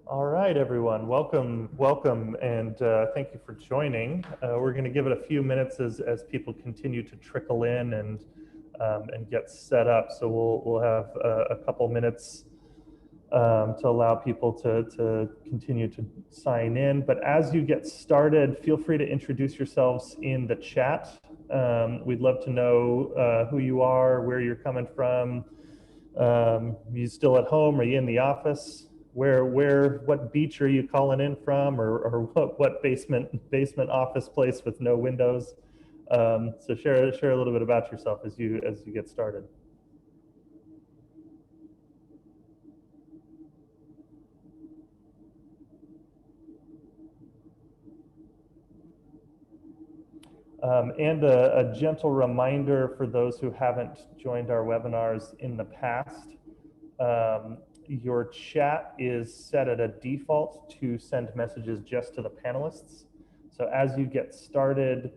All right, everyone, welcome, and thank you for joining. We're going to give it a few minutes as people continue to trickle in and get set up. So we'll have a couple minutes to allow people to continue to sign in. But as you get started, feel free to introduce yourselves in the chat. We'd love to know who you are, where you're coming from. You still at home? Are you in the office? What beach are you calling in from, or what basement office place with no windows? So share a little bit about yourself as you get started. And a gentle reminder for those who haven't joined our webinars in the past, your chat is set at a default to send messages just to the panelists. So as you get started,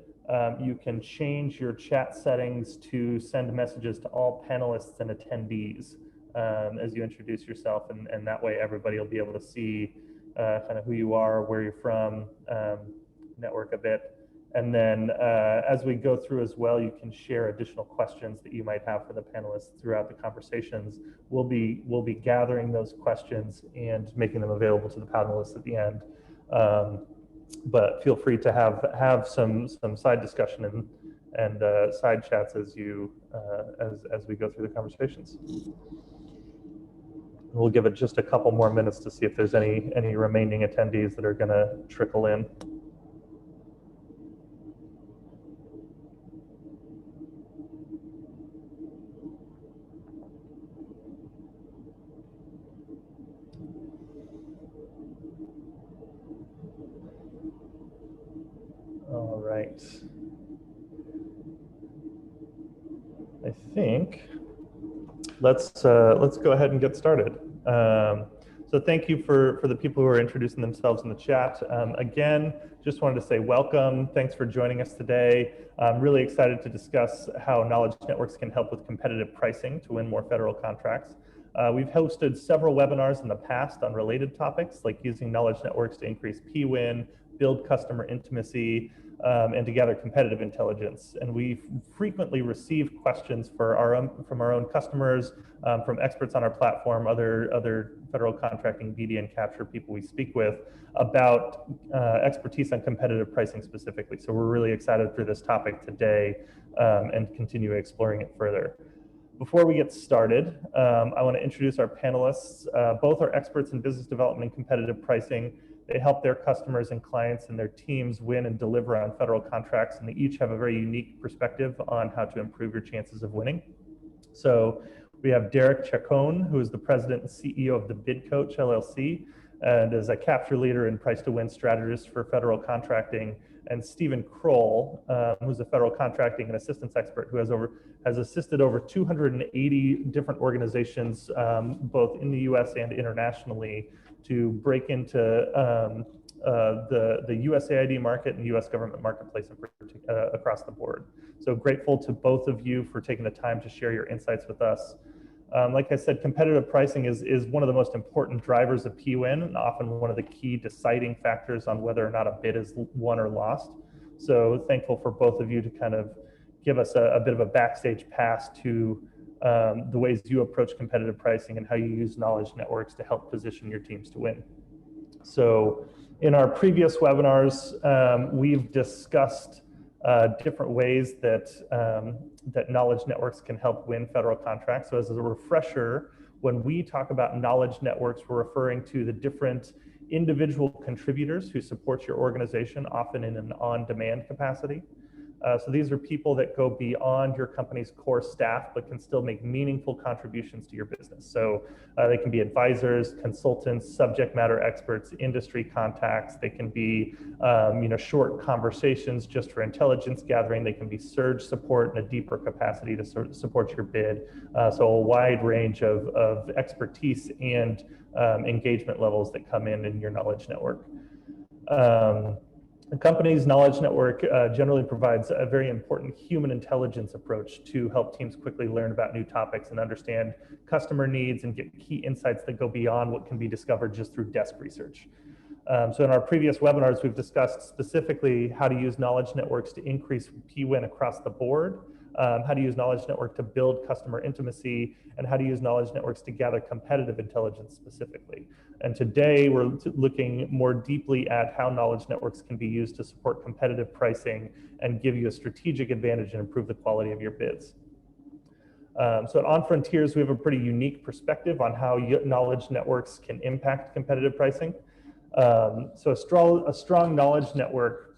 you can change your chat settings to send messages to all panelists and attendees as you introduce yourself, and that way everybody will be able to see kind of who you are, where you're from, network a bit. And then as we go through as well, you can share additional questions that you might have for the panelists throughout the conversations. We'll be gathering those questions and making them available to the panelists at the end. But feel free to have some side discussion and side chats as we go through the conversations. We'll give it just a couple more minutes to see if there's any remaining attendees that are going to trickle in. All right. I think let's go ahead and get started. So thank you for the people who are introducing themselves in the chat. Again, just wanted to say welcome. Thanks for joining us today. I'm really excited to discuss how knowledge networks can help with competitive pricing to win more federal contracts. We've hosted several webinars in the past on related topics, like using knowledge networks to increase P-win, build customer intimacy, and to gather competitive intelligence. And we frequently receive questions from our own customers, from experts on our platform, other federal contracting, BD and capture people we speak with about expertise on competitive pricing specifically. So we're really excited for this topic today and continue exploring it further. Before we get started, I want to introduce our panelists. Both are experts in business development and competitive pricing. They help their customers and clients and their teams win and deliver on federal contracts, and they each have a very unique perspective on how to improve your chances of winning. So we have Derrick Chacon, who is the president and CEO of the Bid Coach LLC, and is a capture leader and price to win strategist for federal contracting, and Stephen Kroll, who's a federal contracting and assistance expert who has assisted over 280 different organizations, both in the US and internationally, to break into the USAID market and US government marketplace across the board. So grateful to both of you for taking the time to share your insights with us. Like I said, competitive pricing is one of the most important drivers of P-win, and often one of the key deciding factors on whether or not a bid is won or lost. So thankful for both of you to kind of give us a bit of a backstage pass to the ways you approach competitive pricing and how you use knowledge networks to help position your teams to win. So in our previous webinars, we've discussed different ways that knowledge networks can help win federal contracts. So as a refresher, when we talk about knowledge networks, we're referring to the different individual contributors who support your organization, often in an on-demand capacity. So these are people that go beyond your company's core staff, but can still make meaningful contributions to your business. So they can be advisors, consultants, subject matter experts, industry contacts. They can be short conversations just for intelligence gathering. They can be surge support in a deeper capacity to support your bid. So a wide range of expertise and engagement levels that come in your knowledge network. A company's knowledge network generally provides a very important human intelligence approach to help teams quickly learn about new topics and understand customer needs and get key insights that go beyond what can be discovered just through desk research. So in our previous webinars, we've discussed specifically how to use knowledge networks to increase P-win across the board, how to use knowledge network to build customer intimacy, and how to use knowledge networks to gather competitive intelligence specifically. And today we're looking more deeply at how knowledge networks can be used to support competitive pricing and give you a strategic advantage and improve the quality of your bids. So at OnFrontiers, we have a pretty unique perspective on how knowledge networks can impact competitive pricing. So a strong knowledge network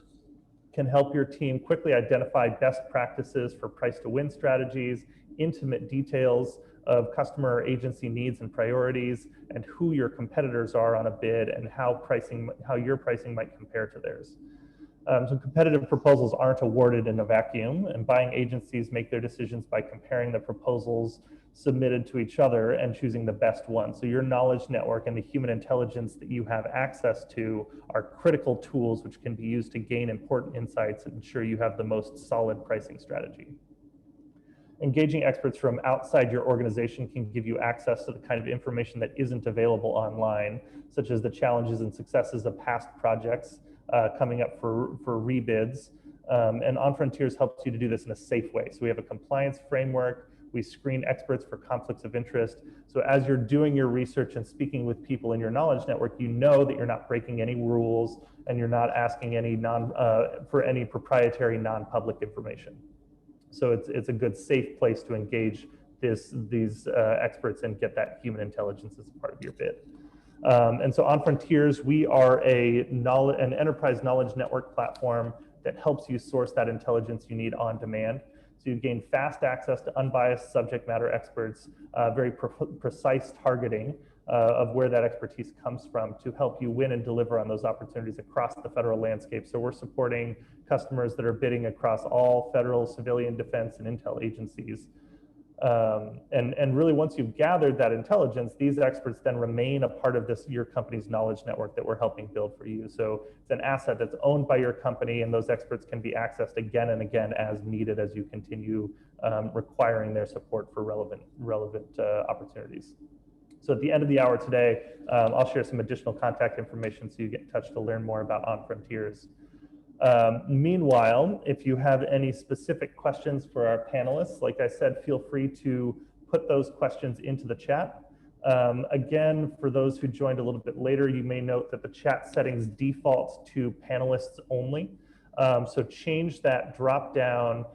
can help your team quickly identify best practices for price to win strategies, intimate details of customer or agency needs and priorities, and who your competitors are on a bid and how your pricing might compare to theirs. So competitive proposals aren't awarded in a vacuum, and buying agencies make their decisions by comparing the proposals submitted to each other and choosing the best one. So your knowledge network and the human intelligence that you have access to are critical tools which can be used to gain important insights and ensure you have the most solid pricing strategy. Engaging experts from outside your organization can give you access to the kind of information that isn't available online, such as the challenges and successes of past projects coming up for rebids. And OnFrontiers helps you to do this in a safe way. So we have a compliance framework. We screen experts for conflicts of interest. So as you're doing your research and speaking with people in your knowledge network, you know that you're not breaking any rules and you're not asking any for any proprietary non-public information. So it's a good safe place to engage these experts and get that human intelligence as a part of your bid. And so OnFrontiers, we are an enterprise knowledge network platform that helps you source that intelligence you need on demand. So you gain fast access to unbiased subject matter experts, very precise targeting of where that expertise comes from to help you win and deliver on those opportunities across the federal landscape. So we're supporting customers that are bidding across all federal, civilian, defense, and intel agencies. And really, once you've gathered that intelligence, these experts then remain a part of your company's knowledge network that we're helping build for you. So it's an asset that's owned by your company, and those experts can be accessed again and again as needed as you continue requiring their support for relevant opportunities. So at the end of the hour today, I'll share some additional contact information so you get in touch to learn more about OnFrontiers. Meanwhile, if you have any specific questions for our panelists, like I said, feel free to put those questions into the chat. Again, for those who joined a little bit later, you may note that the chat settings default to panelists only. So change that drop down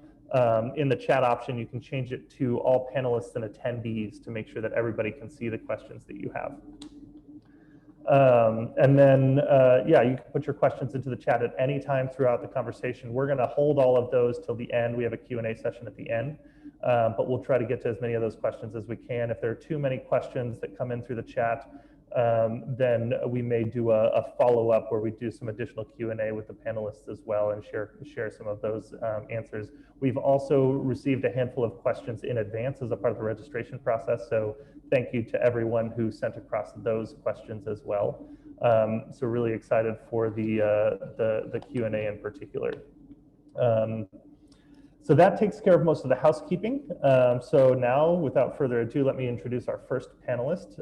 in the chat option. You can change it to all panelists and attendees to make sure that everybody can see the questions that you have. And then, yeah, you can put your questions into the chat at any time throughout the conversation. We're going to hold all of those till the end. We have a Q&A session at the end, but we'll try to get to as many of those questions as we can. If there are too many questions that come in through the chat, then we may do a follow-up where we do some additional Q&A with the panelists as well and share some of those answers. We've also received a handful of questions in advance as a part of the registration process, so thank you to everyone who sent across those questions as well. So really excited for the Q&A in particular. So that takes care of most of the housekeeping. So now, without further ado, let me introduce our first panelist,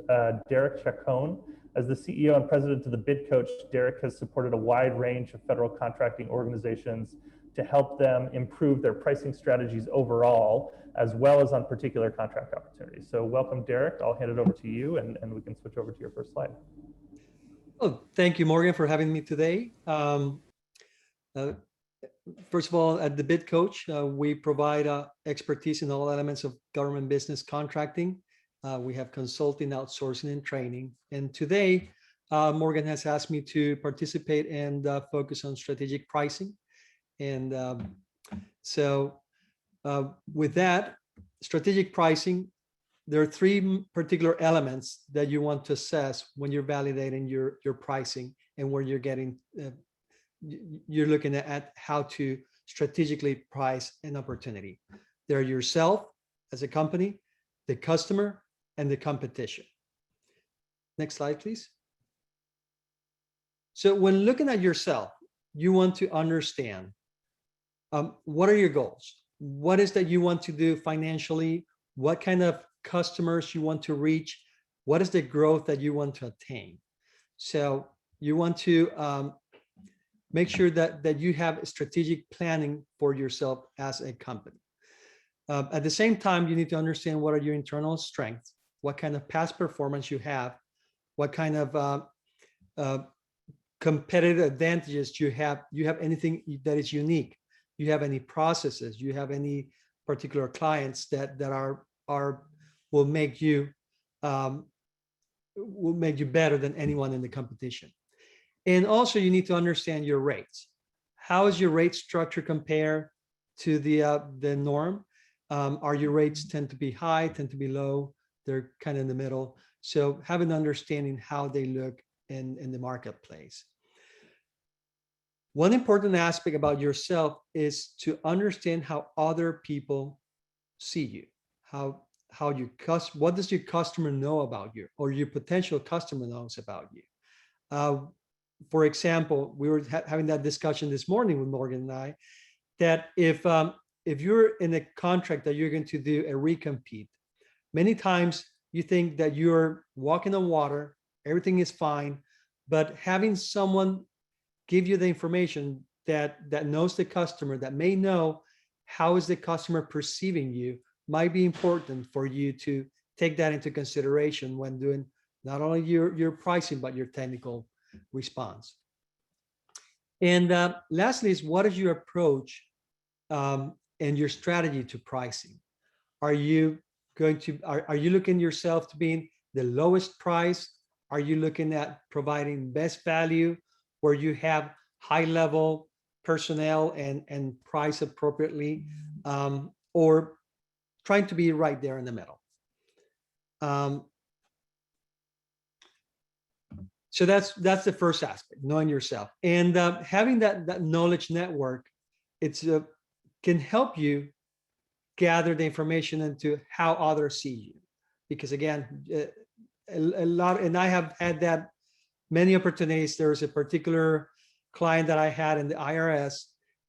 Derrick Chacon. As the CEO and president of the Bid Coach, Derrick has supported a wide range of federal contracting organizations to help them improve their pricing strategies overall, as well as on particular contract opportunities. So welcome, Derrick. I'll hand it over to you, and we can switch over to your first slide. Oh, thank you, Morgan, for having me today. First of all, at the Bid Coach, we provide expertise in all elements of government business contracting. We have consulting, outsourcing, and training. And today, Morgan has asked me to participate and focus on strategic pricing. And so with that, strategic pricing, there are three particular elements that you want to assess when you're validating your pricing and where you're getting you're looking at how to strategically price an opportunity. They're yourself as a company, the customer, and the competition. Next slide, please. So when looking at yourself, you want to understand what are your goals? What is that you want to do financially? What kind of customers you want to reach? What is the growth that you want to attain? So you want to make sure that you have strategic planning for yourself as a company. At the same time, you need to understand what are your internal strengths, what kind of past performance you have, what kind of competitive advantages you have. You have anything that is unique. You have any processes. You have any particular clients that will make you better than anyone in the competition. And also, you need to understand your rates. How is your rate structure compare to the norm? Are your rates tend to be high, tend to be low? They're kind of in the middle. So have an understanding how they look in the marketplace. One important aspect about yourself is to understand how other people see you. What does your customer know about you, or your potential customer knows about you? For example, we were having that discussion this morning with Morgan and I, that if you're in a contract that you're going to do a recompete, many times you think that you're walking on water, everything is fine, but having someone give you the information that knows the customer, that may know how is the customer perceiving you, might be important for you to take that into consideration when doing not only your pricing, but your technical response. And lastly is, what is your approach and your strategy to pricing? Are you looking yourself to being the lowest price? Are you looking at providing best value, where you have high level personnel and price appropriately, or trying to be right there in the middle? So that's the first aspect, knowing yourself, and having that knowledge network. Can help you gather the information into how others see you, because again, a lot, and I have had that many opportunities. There was a particular client that I had in the IRS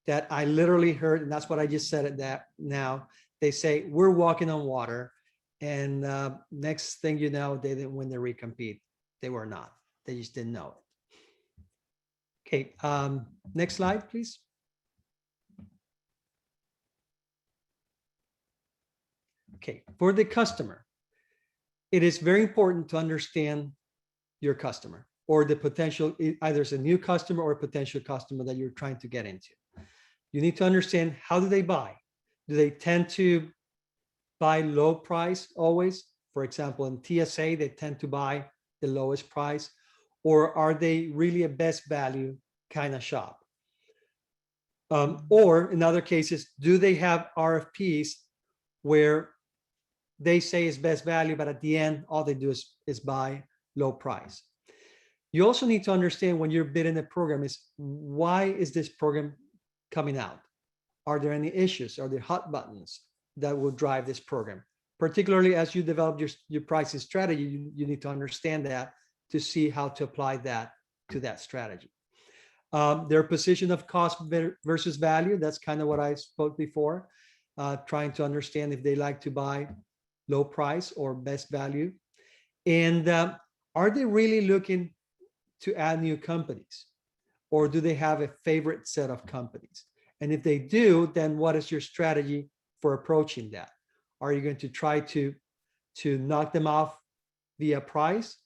that I literally heard, and that's what I just said. That now they say we're walking on water, and next thing you know, they didn't win the recompete. They were not. They just didn't know it. Okay, next slide, please. Okay, for the customer, it is very important to understand your customer, or the potential, either it's a new customer or a potential customer that you're trying to get into. You need to understand, how do they buy? Do they tend to buy low price always? For example, in TSA, they tend to buy the lowest price, or are they really a best value kind of shop? Or in other cases, do they have RFPs where they say it's best value, but at the end, all they do is buy low price? You also need to understand, when you're bidding a program, is why is this program coming out? Are there any issues? Are there hot buttons that will drive this program? Particularly as you develop your pricing strategy, you need to understand that to see how to apply that to that strategy. Their position of cost versus value, that's kind of what I spoke before, trying to understand if they like to buy low price or best value. And are they really looking to add new companies, or do they have a favorite set of companies? And if they do, then what is your strategy for approaching that? Are you going to try to knock them off via price,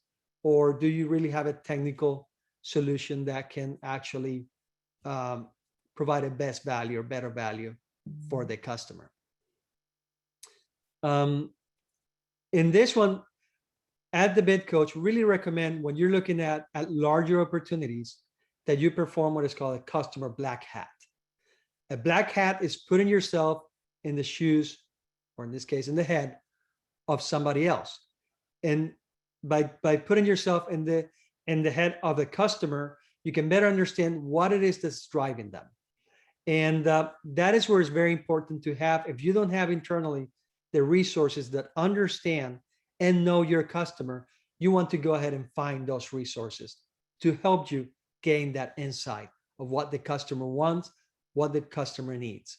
or do you really have a technical solution that can actually provide a best value or better value for the customer? In this one, at the Bid Coach, we really recommend, when you're looking at larger opportunities, that you perform what is called a customer black hat. A black hat is putting yourself in the shoes, or in this case, in the head of somebody else. And by putting yourself in the head of the customer, you can better understand what it is that's driving them. And that is where it's very important to have, if you don't have internally the resources that understand and know your customer, you want to go ahead and find those resources to help you gain that insight of what the customer wants, what the customer needs,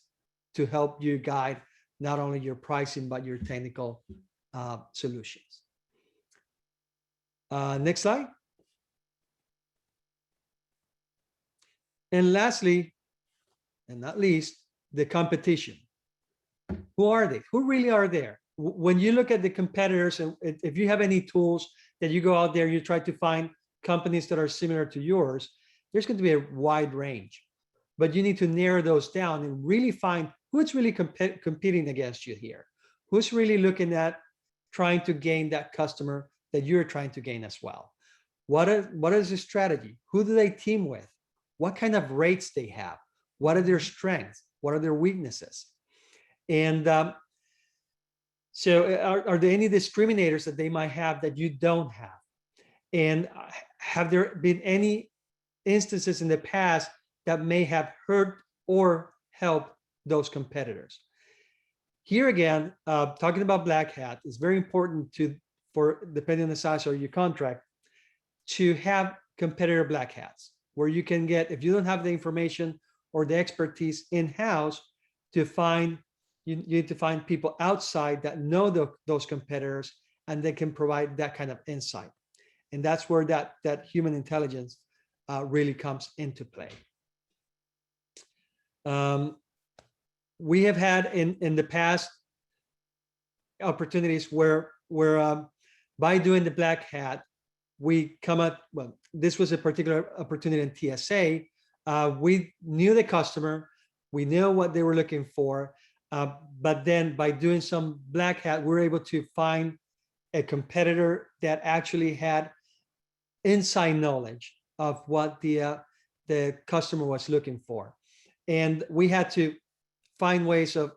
to help you guide not only your pricing, but your technical solutions. Next slide. And lastly, and not least, the competition. Who are they? Who really are there? When you look at the competitors, and if you have any tools that you go out there, you try to find companies that are similar to yours, there's going to be a wide range. But you need to narrow those down and really find who's really competing against you here. Who's really looking at trying to gain that customer that you're trying to gain as well. What is the strategy? Who do they team with? What kind of rates they have? What are their strengths? What are their weaknesses? And so are there any discriminators that they might have that you don't have? And have there been any instances in the past that may have hurt or helped those competitors? Here again, talking about black hat, it's very important for depending on the size of your contract, to have competitor black hats, where you can get, if you don't have the information or the expertise in-house, you need to find people outside that know those competitors, and they can provide that kind of insight. And that's where that human intelligence really comes into play. We have had in the past opportunities where by doing the black hat, we come up, well, this was a particular opportunity in TSA. We knew the customer, we knew what they were looking for, but then by doing some black hat, we're able to find a competitor that actually had inside knowledge of what the customer was looking for. And we had to find ways of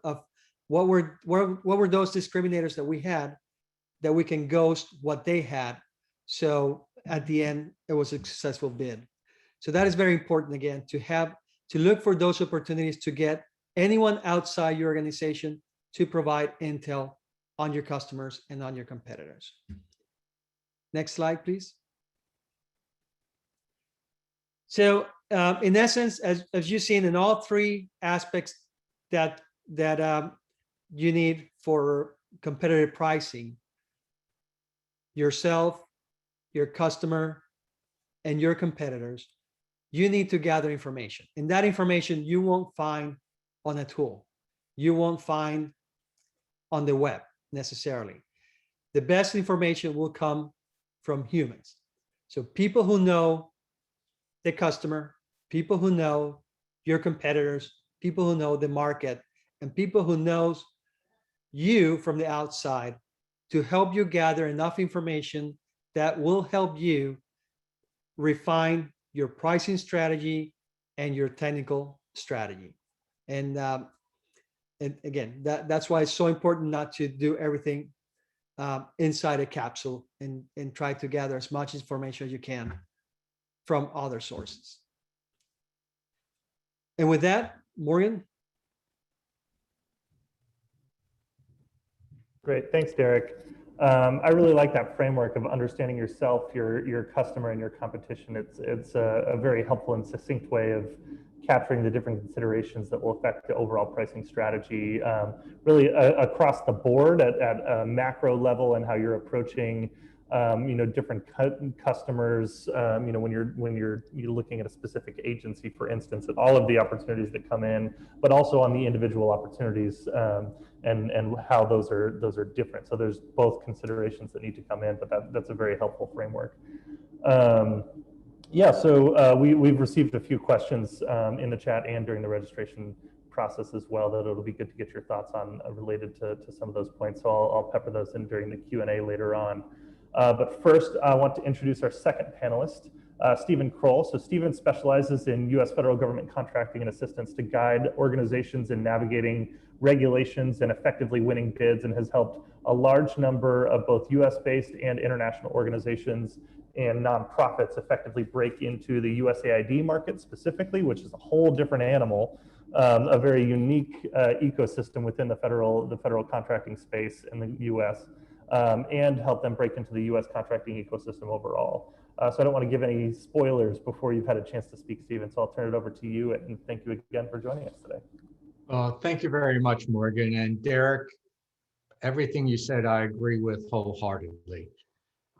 what were those discriminators that we had that we can ghost what they had. So at the end, it was a successful bid. So that is very important, again, to look for those opportunities to get anyone outside your organization to provide intel on your customers and on your competitors. Next slide, please. So in essence, as you've seen, in all three aspects that you need for competitive pricing, yourself, your customer, and your competitors, you need to gather information. And that information you won't find on a tool. You won't find on the web necessarily. The best information will come from humans. So people who know the customer, people who know your competitors, people who know the market, and people who knows you from the outside, to help you gather enough information that will help you refine your pricing strategy and your technical strategy. And again, that's why it's so important not to do everything inside a capsule and try to gather as much information as you can from other sources. And with that, Morgan. Great, thanks, Derrick. I really like that framework of understanding yourself, your customer, and your competition. It's a very helpful and succinct way of capturing the different considerations that will affect the overall pricing strategy, really across the board at a macro level, and how you're approaching different customers, when you're looking at a specific agency, for instance, at all of the opportunities that come in, but also on the individual opportunities, and how those are different. So there's both considerations that need to come in, but that's a very helpful framework. So we've received a few questions in the chat and during the registration process as well, that it'll be good to get your thoughts on related to some of those points. So I'll pepper those in during the Q&A later on. But first, I want to introduce our second panelist, Stephen Kroll. So Stephen specializes in U.S. federal government contracting and assistance to guide organizations in navigating regulations and effectively winning bids, and has helped a large number of both U.S.-based and international organizations and nonprofits effectively break into the USAID market specifically, which is a whole different animal, a very unique ecosystem within the federal contracting space in the U.S. and help them break into the U.S. contracting ecosystem overall. So I don't want to give any spoilers before you've had a chance to speak, Stephen. So I'll turn it over to you, and thank you again for joining us today. Thank you very much, Morgan. And Derrick, everything you said, I agree with wholeheartedly.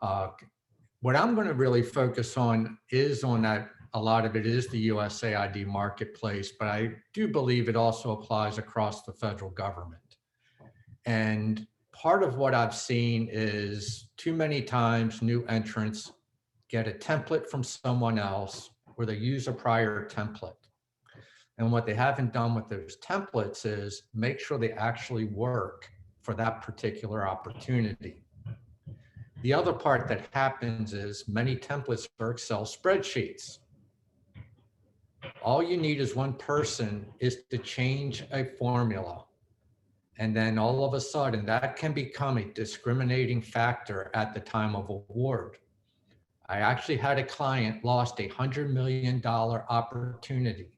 What I'm going to really focus on that a lot of it is the USAID marketplace, but I do believe it also applies across the federal government. And part of what I've seen is too many times new entrants get a template from someone else or they use a prior template. And what they haven't done with those templates is make sure they actually work for that particular opportunity. The other part that happens is many templates are Excel spreadsheets. All you need is one person is to change a formula. And then all of a sudden that can become a discriminating factor at the time of award. I actually had a client lost $100 million opportunity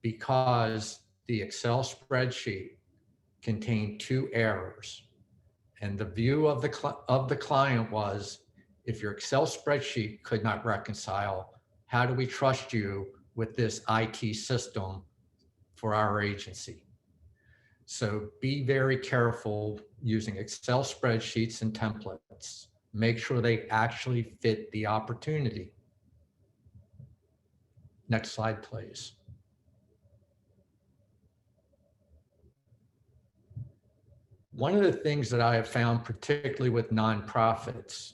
because the Excel spreadsheet contained 2 errors. And the view of the client was, if your Excel spreadsheet could not reconcile, how do we trust you with this IT system for our agency? So be very careful using Excel spreadsheets and templates. Make sure they actually fit the opportunity. Next slide, please. One of the things that I have found, particularly with nonprofits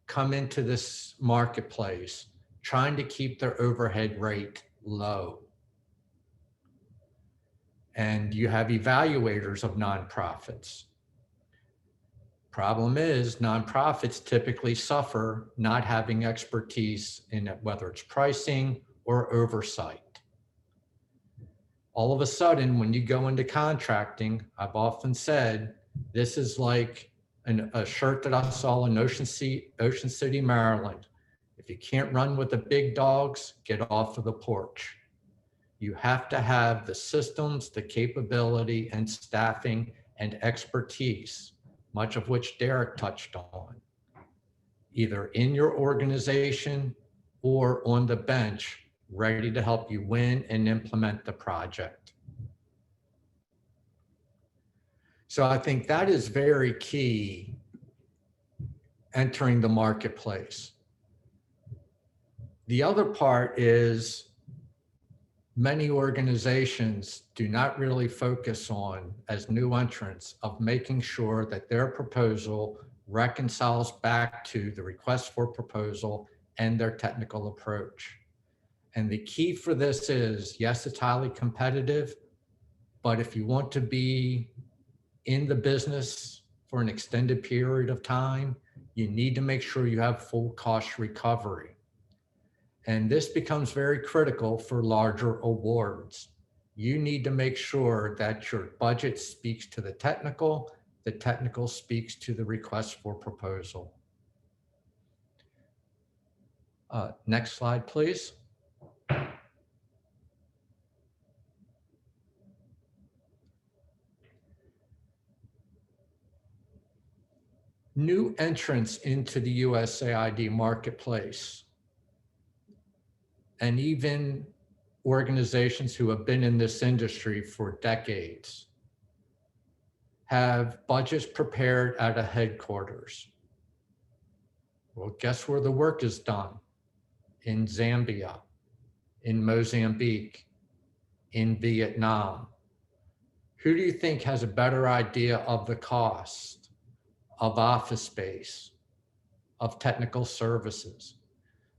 come into this marketplace trying to keep their overhead rate low. And you have evaluators of nonprofits. Problem is, nonprofits typically suffer not having expertise in it, whether it's pricing or oversight. All of a sudden, when you go into contracting, I've often said, this is like a shirt that I saw in Ocean City, Maryland. If you can't run with the big dogs, get off of the porch. You have to have the systems, the capability and staffing and expertise, much of which Derrick touched on, either in your organization or on the bench, ready to help you win and implement the project. So I think that is very key entering the marketplace. The other part is many organizations do not really focus on, as new entrants, of making sure that their proposal reconciles back to the request for proposal and their technical approach. And the key for this is, yes, it's highly competitive, but if you want to be in the business for an extended period of time, you need to make sure you have full cost recovery. And this becomes very critical for larger awards. You need to make sure that your budget speaks to the technical speaks to the request for proposal. Next slide, please. New entrants into the USAID marketplace, and even organizations who have been in this industry for decades, have budgets prepared at a headquarters. Well, guess where the work is done? In Zambia, in Mozambique, in Vietnam. Who do you think has a better idea of the cost of office space, of technical services?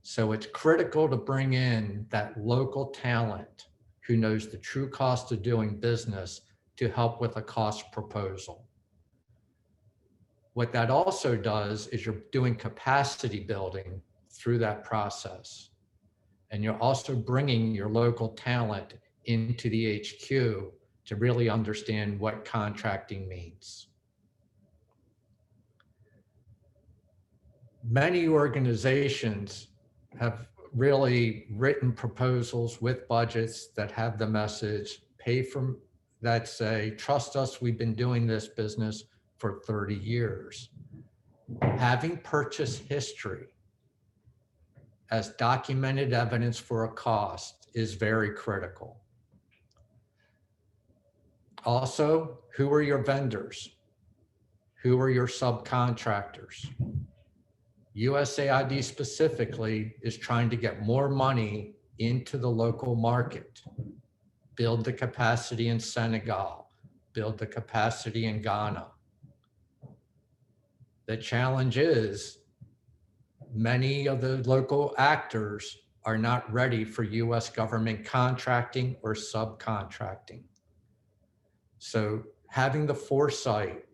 So it's critical to bring in that local talent who knows the true cost of doing business to help with a cost proposal. What that also does is you're doing capacity building through that process. And you're also bringing your local talent into the HQ to really understand what contracting means. Many organizations have really written proposals with budgets that have the message, pay for that say, trust us, we've been doing this business for 30 years. Having purchase history as documented evidence for a cost is very critical. Also, who are your vendors? Who are your subcontractors? USAID specifically is trying to get more money into the local market, build the capacity in Senegal, build the capacity in Ghana. The challenge is many of the local actors are not ready for US government contracting or subcontracting. So having the foresight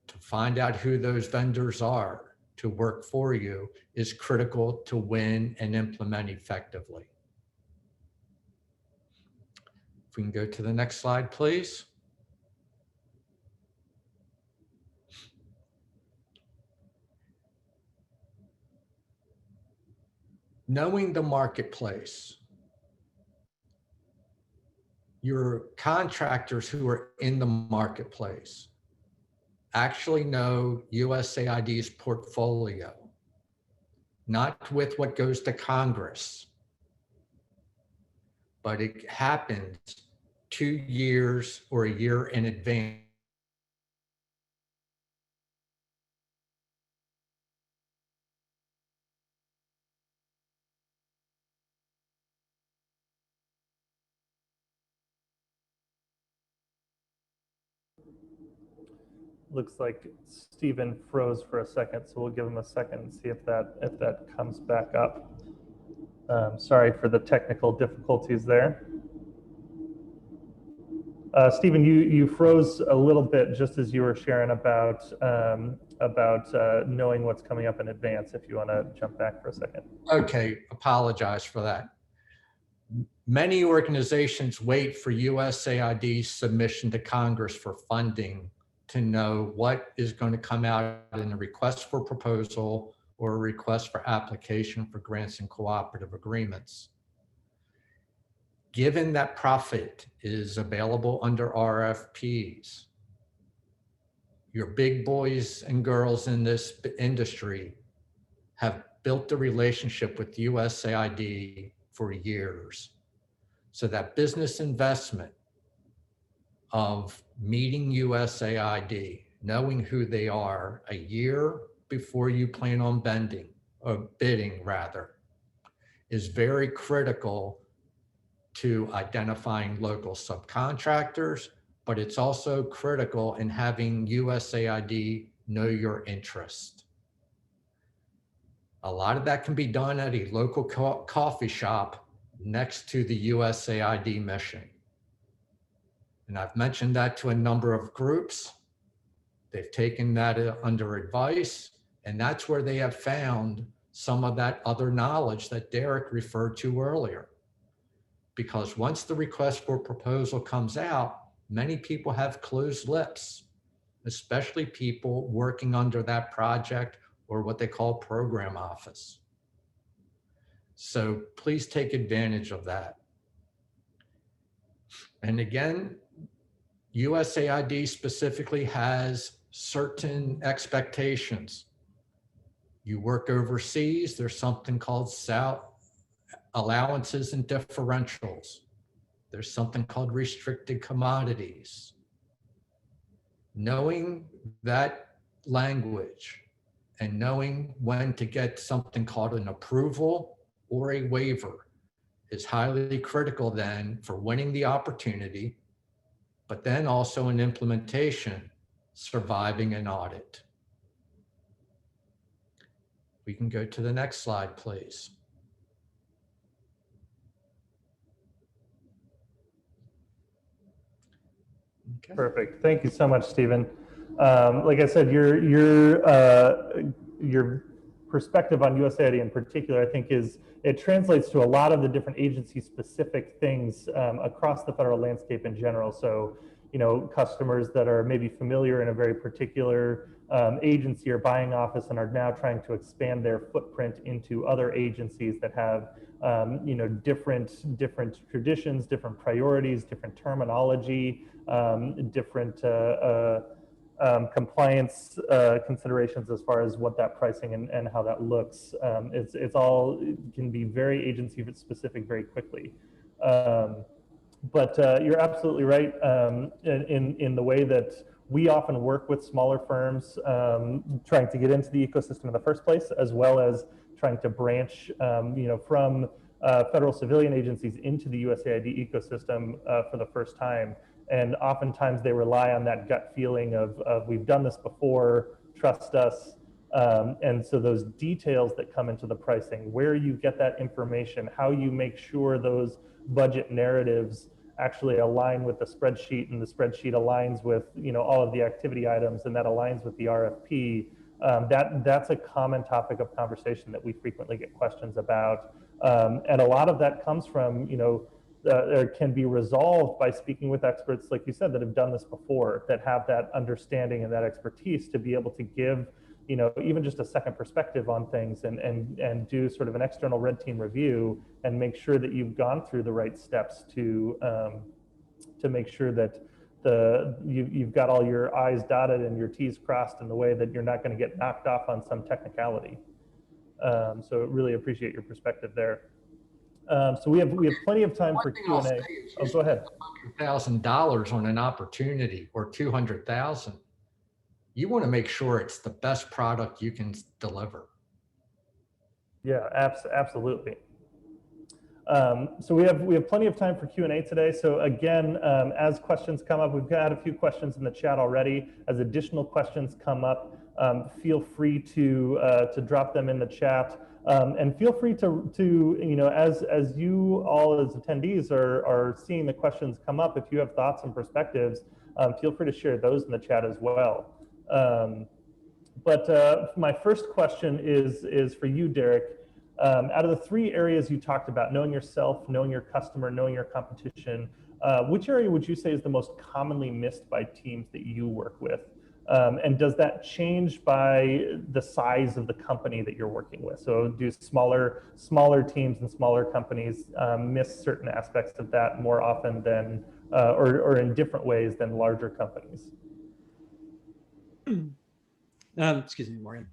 to find out who those vendors are to work for you is critical to win and implement effectively. If we can go to the next slide, please. Knowing the marketplace. Your contractors who are in the marketplace actually know USAID's portfolio, not with what goes to Congress, but it happens 2 years or a year in advance. Looks like Stephen froze for a second, so we'll give him a second and see if that comes back up. Sorry for the technical difficulties there. Stephen, you froze a little bit just as you were sharing about knowing what's coming up in advance. If you want to jump back for a second. Okay, apologize for that. Many organizations wait for USAID's submission to Congress for funding to know what is going to come out in a request for proposal or a request for application for grants and cooperative agreements. Given that profit is available under RFPs, your big boys and girls in this industry have built a relationship with USAID for years. So that business investment of meeting USAID, knowing who they are a year before you plan on bidding rather, is very critical to identifying local subcontractors, but it's also critical in having USAID know your interest. A lot of that can be done at a local coffee shop next to the USAID mission. And I've mentioned that to a number of groups. They've taken that under advice, and that's where they have found some of that other knowledge that Derrick referred to earlier. Because once the request for proposal comes out, many people have closed lips, especially people working under that project or what they call program office. So please take advantage of that. And again, USAID specifically has certain expectations. You work overseas, there's something called allowances and differentials. There's something called restricted commodities. Knowing that language and knowing when to get something called an approval or a waiver is highly critical then for winning the opportunity, but then also in implementation, surviving an audit. We can go to the next slide, please. Okay. Perfect. Thank you so much, Stephen. Like I said, your perspective on USAID in particular, I think it translates to a lot of the different agency-specific things across the federal landscape in general. So, customers that are maybe familiar in a very particular agency or buying office and are now trying to expand their footprint into other agencies that have different traditions, different priorities, different terminology, different compliance considerations as far as what that pricing and how that looks. It can be very agency specific very quickly. But you're absolutely right in the way that we often work with smaller firms trying to get into the ecosystem in the first place, as well as trying to branch from federal civilian agencies into the USAID ecosystem for the first time. And oftentimes they rely on that gut feeling of we've done this before, trust us. And so those details that come into the pricing, where you get that information, how you make sure those budget narratives actually align with the spreadsheet, and the spreadsheet aligns with all of the activity items, and that aligns with the RFP. That's a common topic of conversation that we frequently get questions about, and a lot of that comes from can be resolved by speaking with experts, like you said, that have done this before, that have that understanding and that expertise to be able to give even just a second perspective on things, and do sort of an external red team review and make sure that you've gone through the right steps to make sure that you've got all your I's dotted and your T's crossed in the way that you're not going to get knocked off on some technicality. So really appreciate your perspective there. So we have plenty of time for Q&A. Oh, go ahead. $100,000 on an opportunity, or 200,000. You want to make sure it's the best product you can deliver. Yeah, absolutely. So we have plenty of time for Q&A today. So again, as questions come up, we've got a few questions in the chat already. As additional questions come up, feel free to drop them in the chat, and feel free to as you all as attendees are seeing the questions come up, if you have thoughts and perspectives, feel free to share those in the chat as well. But my first question is for you, Derrick. Out of the three areas you talked about, knowing yourself, knowing your customer, knowing your competition, which area would you say is the most commonly missed by teams that you work with? And does that change by the size of the company that you're working with? So do smaller teams and smaller companies miss certain aspects of that more often than, or in different ways than larger companies? Excuse me, Morgan.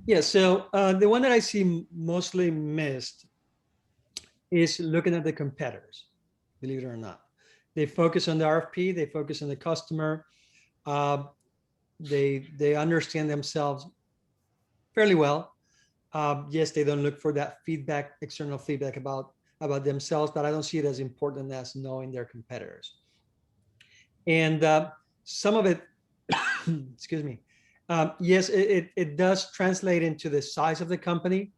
Yeah, so the one that I see mostly missed is looking at the competitors, believe it or not. They focus on the RFP, they focus on the customer. They understand themselves fairly well. Yes, they don't look for that feedback, external feedback about themselves, but I don't see it as important as knowing their competitors. And some of it, excuse me, yes, it does translate into the size of the company,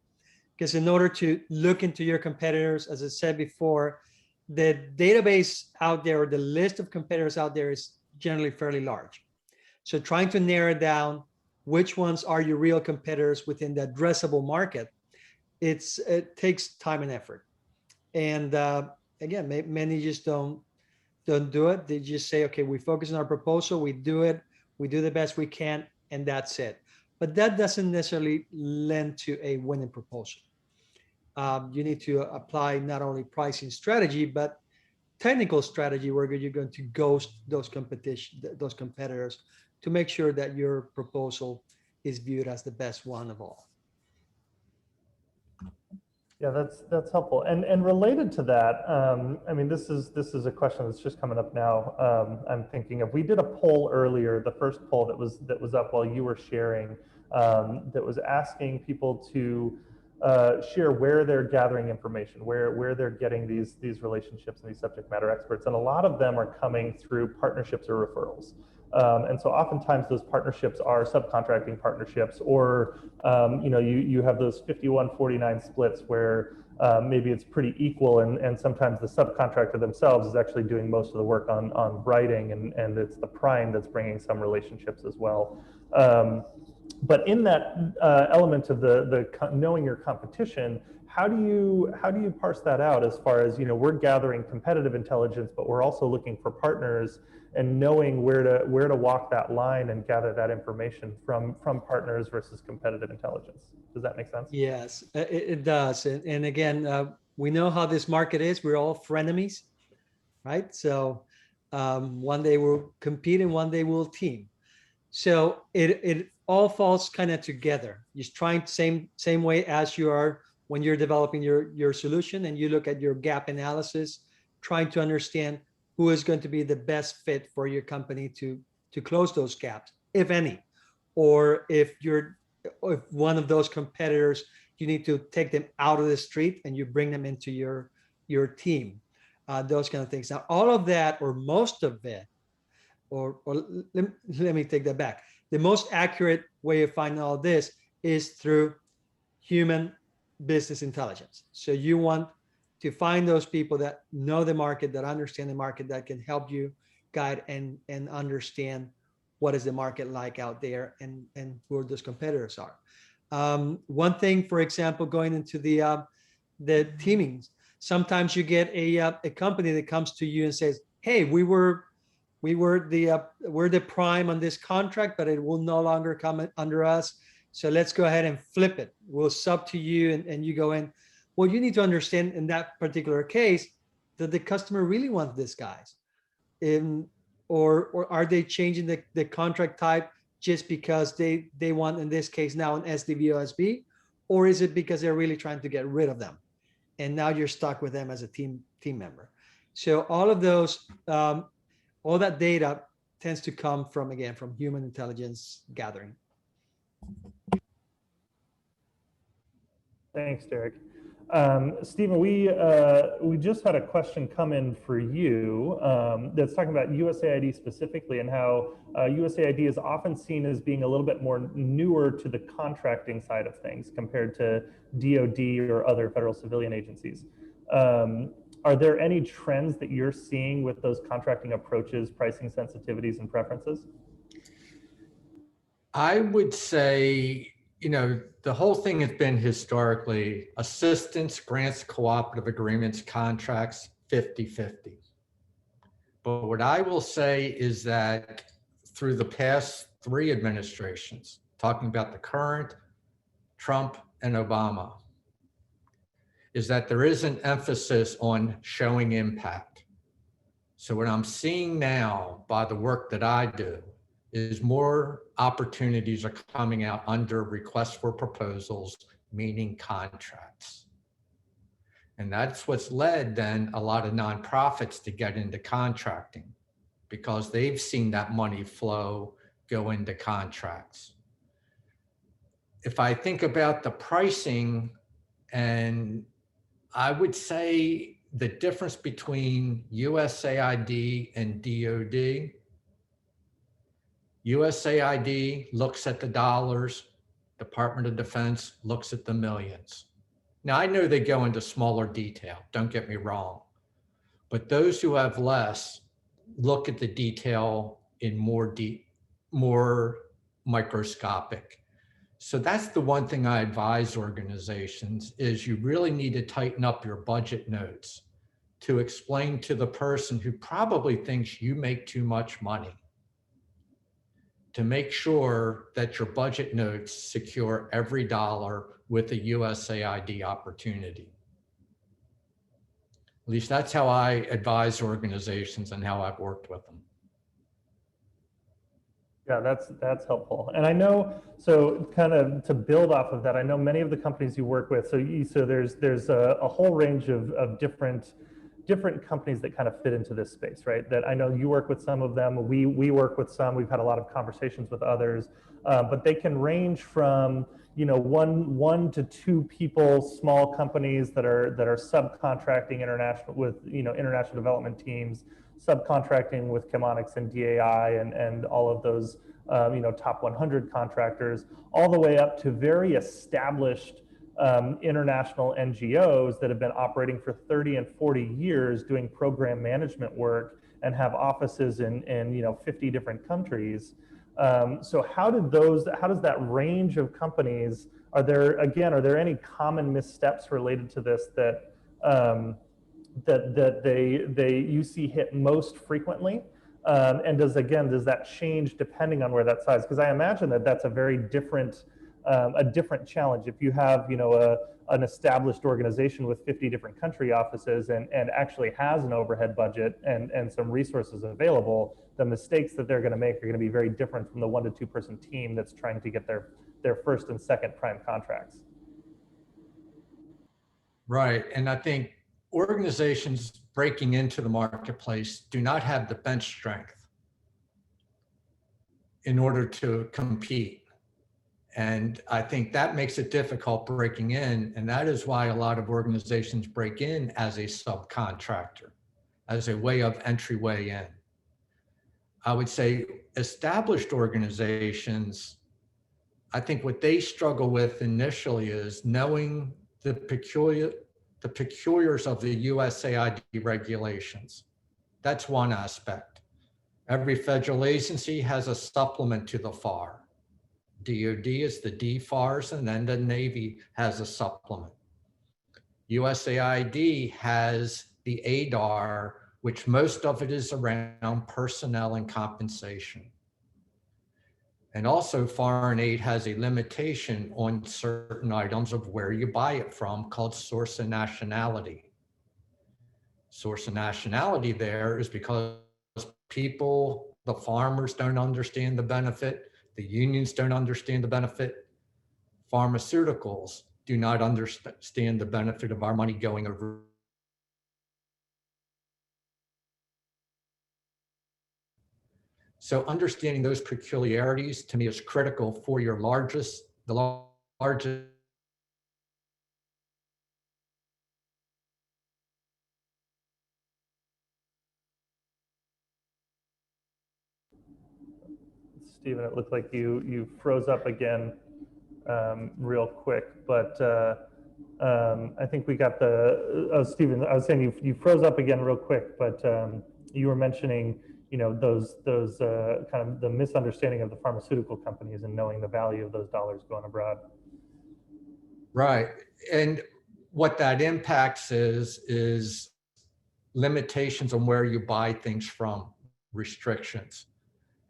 because in order to look into your competitors, as I said before, the database out there, or the list of competitors out there, is generally fairly large. So trying to narrow down which ones are your real competitors within the addressable market, it takes time and effort. And again, many just don't do it. They just say, okay, we focus on our proposal, we do it, we do the best we can, and that's it. But that doesn't necessarily lend to a winning proposal. You need to apply not only pricing strategy, but technical strategy, where you're going to ghost those competitors to make sure that your proposal is viewed as the best one of all. Yeah, that's helpful. And related to that, I mean, this is a question that's just coming up now. I'm thinking of, we did a poll earlier, the first poll that was up while you were sharing, that was asking people to share where they're gathering information, where they're getting these relationships and these subject matter experts, and a lot of them are coming through partnerships or referrals. And so oftentimes those partnerships are subcontracting partnerships, or you have those 51-49 splits where maybe it's pretty equal, and sometimes the subcontractor themselves is actually doing most of the work on writing, and it's the prime that's bringing some relationships as well. But in that element of the knowing your competition, how do you parse that out, as far as, we're gathering competitive intelligence, but we're also looking for partners, and knowing where to walk that line and gather that information from partners versus competitive intelligence. Does that make sense? Yes, it does. And again, we know how this market is. We're all frenemies, right? So one day we'll compete and one day we'll team. So it all falls kind of together. You're trying same way as you are when you're developing your solution, and you look at your gap analysis, trying to understand who is going to be the best fit for your company to close those gaps, if any, or if one of those competitors, you need to take them out of the street and you bring them into your team, those kind of things. Now, all of that, or most of it, or let me take that back. The most accurate way of finding all this is through human business intelligence. So you want to find those people that know the market, that understand the market, that can help you guide and understand what is the market like out there, and who those competitors are. One thing, for example, going into the teamings, sometimes you get a company that comes to you and says, "Hey, we're the prime on this contract, but it will no longer come under us. So let's go ahead and flip it. We'll sub to you," and you go in. Well, you need to understand in that particular case that the customer really wants this guys, or are they changing the contract type just because they want, in this case now, an SDV OSB, or is it because they're really trying to get rid of them, and now you're stuck with them as a team member? So all of those, all that data tends to come from human intelligence gathering. Thanks, Derrick. Stephen, we just had a question come in for you that's talking about USAID specifically, and how USAID is often seen as being a little bit more newer to the contracting side of things compared to DoD or other federal civilian agencies. Are there any trends that you're seeing with those contracting approaches, pricing sensitivities, and preferences? I would say, the whole thing has been historically assistance, grants, cooperative agreements, contracts, 50-50. But what I will say is that through the past 3 administrations, talking about the current, Trump and Obama, is that there is an emphasis on showing impact. So what I'm seeing now by the work that I do is more opportunities are coming out under requests for proposals, meaning contracts. And that's what's led then a lot of nonprofits to get into contracting, because they've seen that money flow go into contracts. If I think about the pricing, and I would say the difference between USAID and DoD, USAID looks at the dollars, Department of Defense looks at the millions. Now, I know they go into smaller detail, don't get me wrong, but those who have less look at the detail in more microscopic. So that's the one thing I advise organizations is you really need to tighten up your budget notes to explain to the person who probably thinks you make too much money, to make sure that your budget notes secure every dollar with a USAID opportunity. At least that's how I advise organizations and how I've worked with them. Yeah, that's helpful. And I know, so kind of to build off of that, I know many of the companies you work with, so there's a whole range of different companies that kind of fit into this space, right? That I know you work with some of them, we work with some, we've had a lot of conversations with others, but they can range from, one to 2 people, small companies that are subcontracting international development teams, subcontracting with Chemonics and DAI and all of those, top 100 contractors, all the way up to very established international NGOs that have been operating for 30 and 40 years doing program management work and have offices in 50 different countries. So how does that range of companies, are there any common missteps related to this that you see hit most frequently? And does that change depending on where that size? Because I imagine that that's a very different challenge. If you have, an established organization with 50 different country offices and actually has an overhead budget and some resources available, the mistakes that they're going to make are going to be very different from the 1 to 2 person team that's trying to get their first and second prime contracts. Right. And I think organizations breaking into the marketplace do not have the bench strength in order to compete. And I think that makes it difficult breaking in. And that is why a lot of organizations break in as a subcontractor, as a way of entryway in. I would say established organizations, I think what they struggle with initially is knowing the peculiars of the USAID regulations. That's one aspect. Every federal agency has a supplement to the FAR. DoD is the DFARS, and then the Navy has a supplement. USAID has the ADAR, which most of it is around personnel and compensation. And also foreign aid has a limitation on certain items of where you buy it from called source of nationality. Source of nationality there is because people, the farmers don't understand the benefit, the unions don't understand the benefit, pharmaceuticals do not understand the benefit of our money going over. So understanding those peculiarities to me is critical for the largest. Stephen, it looked like you froze up again real quick, but I think we got Stephen, I was saying you froze up again real quick, but you were mentioning, those kind of the misunderstanding of the pharmaceutical companies and knowing the value of those dollars going abroad. Right. And what that impacts is limitations on where you buy things from, restrictions.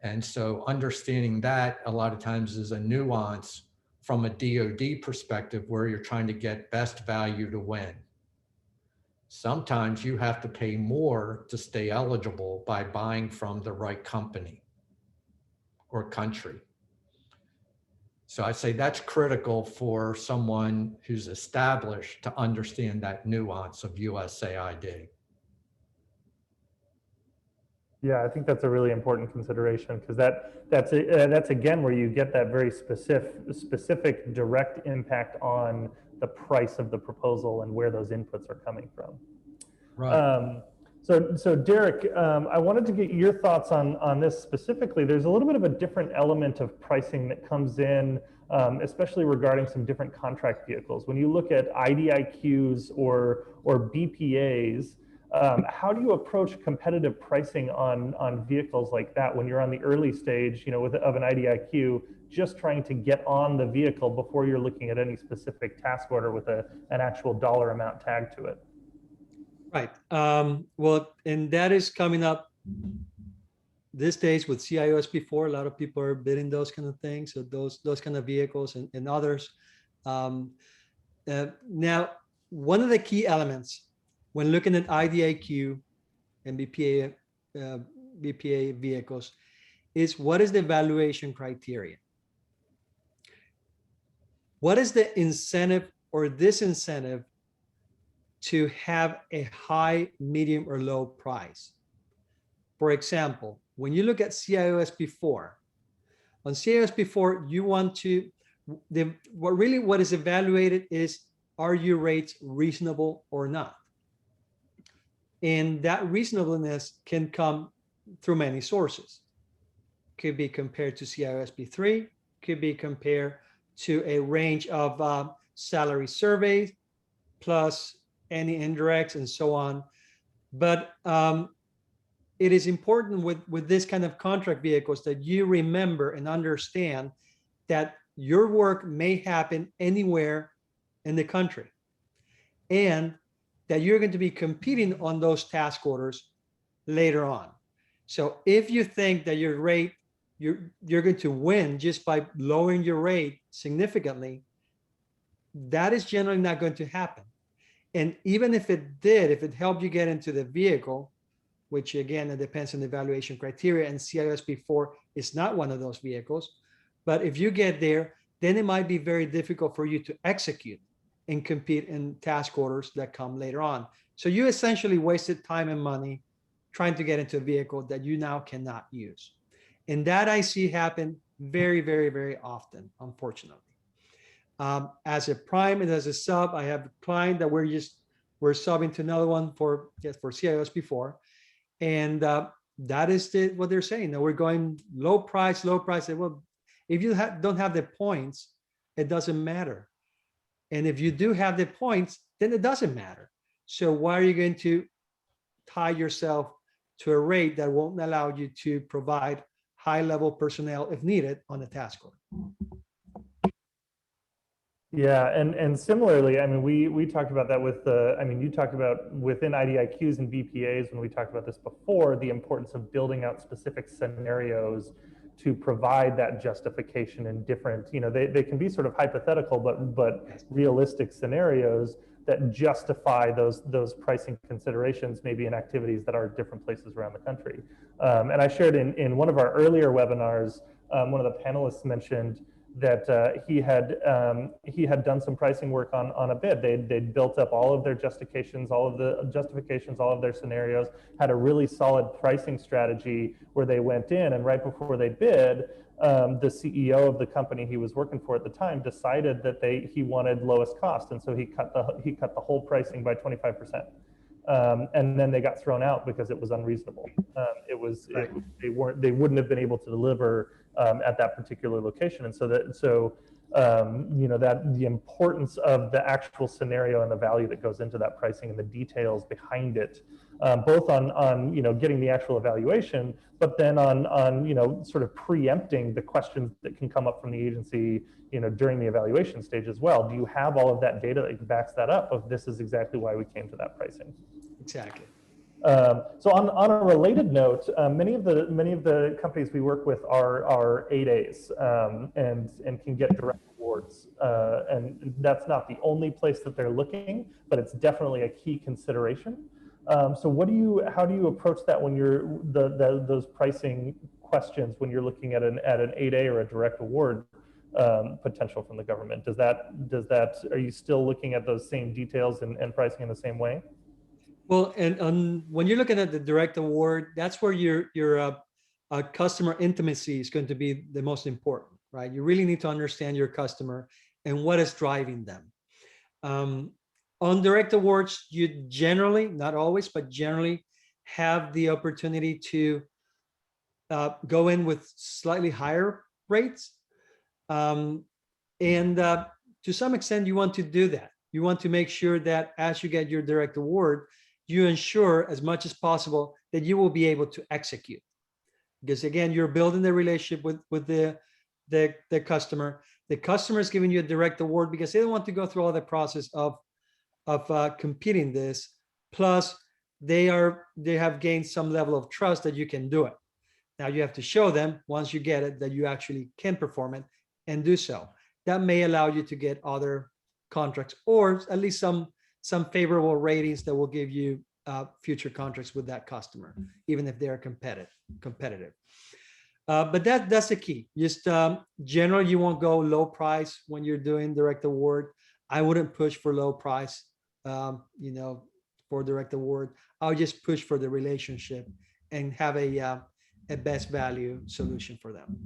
And so understanding that a lot of times is a nuance from a DoD perspective where you're trying to get best value to win. Sometimes you have to pay more to stay eligible by buying from the right company or country. So I'd say that's critical for someone who's established to understand that nuance of USAID. Yeah, I think that's a really important consideration because that's again where you get that very specific direct impact on the price of the proposal and where those inputs are coming from. Right. So Derrick, I wanted to get your thoughts on this specifically. There's a little bit of a different element of pricing that comes in, especially regarding some different contract vehicles. When you look at IDIQs or BPAs, how do you approach competitive pricing on vehicles like that when you're on the early stage, of an IDIQ, just trying to get on the vehicle before you're looking at any specific task order with an actual dollar amount tagged to it? Right. Well, and that is coming up these days with CIOSP4. A lot of people are bidding those kind of things, so those kind of vehicles and others. Now, one of the key elements when looking at IDIQ and BPA vehicles is what is the evaluation criteria? What is the incentive or disincentive to have a high, medium, or low price? For example, when you look at CIOSP4, on CIOSP4, you want to, what is evaluated is, are your rates reasonable or not? And that reasonableness can come through many sources. Could be compared to CIOSP3, could be compared to a range of salary surveys, plus any indirects and so on. But it is important with this kind of contract vehicles that you remember and understand that your work may happen anywhere in the country, and that you're going to be competing on those task orders later on. So if you think that your rate, you're going to win just by lowering your rate significantly, that is generally not going to happen. And even if it did, if it helped you get into the vehicle, which again, it depends on the evaluation criteria, and CISP4 is not one of those vehicles. But if you get there, then it might be very difficult for you to execute and compete in task orders that come later on. So you essentially wasted time and money trying to get into a vehicle that you now cannot use. And that I see happen very, very, very often, unfortunately. As a prime and as a sub, I have a client that we're subbing to another one for CISP4. And that is what they're saying. That we're going low price, low price. Well, if you don't have the points, it doesn't matter. And if you do have the points, then it doesn't matter. So why are you going to tie yourself to a rate that won't allow you to provide high-level personnel if needed on the task order? Yeah, and similarly, I mean, we talked about that with I mean, you talked about within IDIQs and BPAs when we talked about this before, the importance of building out specific scenarios to provide that justification in different, you know, they can be sort of hypothetical, but realistic scenarios that justify those pricing considerations, maybe in activities that are different places around the country. And I shared in one of our earlier webinars, one of the panelists mentioned that he had done some pricing work on a bid. They'd built up all of their justifications, all of their scenarios, had a really solid pricing strategy where they went in, and right before they bid, the CEO of the company he was working for at the time decided that he wanted lowest cost, and so he cut the whole pricing by 25%. And then they got thrown out because it was unreasonable. They wouldn't have been able to deliver at that particular location, and you know, that the importance of the actual scenario and the value that goes into that pricing and the details behind it, both on you know, getting the actual evaluation, but then on you know, sort of preempting the questions that can come up from the agency, you know, during the evaluation stage as well. Do you have all of that data that backs that up of this is exactly why we came to that pricing? Exactly. So on a related note, many of the companies we work with are 8As and can get direct awards, and that's not the only place that they're looking, but it's definitely a key consideration. So how do you approach that when you're those pricing questions when you're looking at an 8A or a direct award potential from the government? Are you still looking at those same details and pricing in the same way? Well, and when you're looking at the direct award, that's where your customer intimacy is going to be the most important, right? You really need to understand your customer and what is driving them. On direct awards, you generally, not always, but generally have the opportunity to go in with slightly higher rates. And to some extent, you want to do that. You want to make sure that as you get your direct award, you ensure as much as possible that you will be able to execute. Because again, you're building the relationship with the customer. The customer is giving you a direct award because they don't want to go through all the process of competing this. Plus, they have gained some level of trust that you can do it. Now you have to show them once you get it that you actually can perform it and do so. That may allow you to get other contracts or at least some favorable ratings that will give you future contracts with that customer, even if they're competitive. But that's the key. Just generally, you won't go low price when you're doing direct award. I wouldn't push for low price, you know, for direct award. I would just push for the relationship and have a best value solution for them.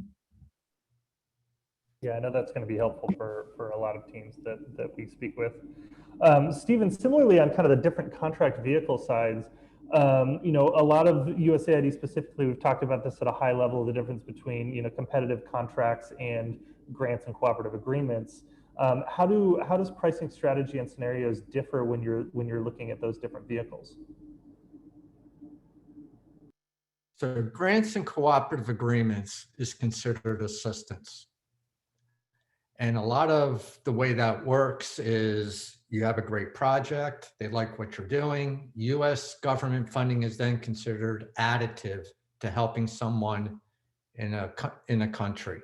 Yeah, I know that's going to be helpful for a lot of teams that we speak with. Stephen, similarly on kind of the different contract vehicle sides, you know, a lot of USAID specifically, we've talked about this at a high level, the difference between, you know, competitive contracts and grants and cooperative agreements. How does pricing strategy and scenarios differ when you're looking at those different vehicles? So grants and cooperative agreements is considered assistance. And a lot of the way that works is you have a great project, they like what you're doing. US government funding is then considered additive to helping someone in a country.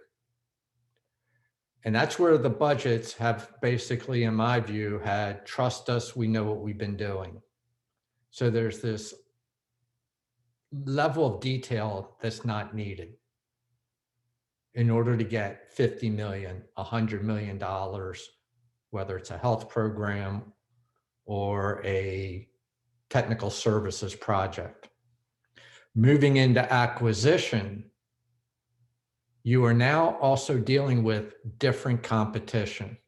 And that's where the budgets have basically, in my view, had trust us, we know what we've been doing. So there's this level of detail that's not needed in order to get 50 million, $100 million, whether it's a health program or a technical services project. Moving into acquisition, you are now also dealing with different competition.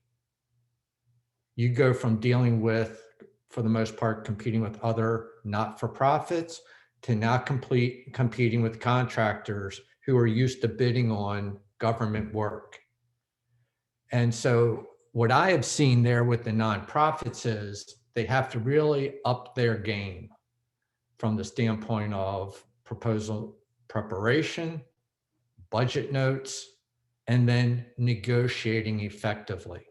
You go from dealing with, for the most part, competing with other not-for-profits to now competing with contractors who are used to bidding on government work. And so what I have seen there with the nonprofits is they have to really up their game from the standpoint of proposal preparation, budget notes, and then negotiating effectively.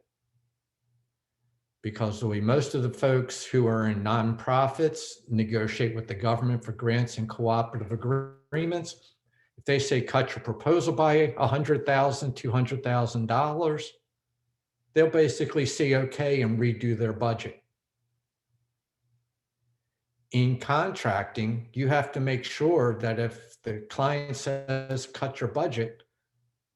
Because the way most of the folks who are in nonprofits negotiate with the government for grants and cooperative agreements, if they say cut your proposal by $100,000, $200,000, they'll basically say okay and redo their budget. In contracting, you have to make sure that if the client says cut your budget,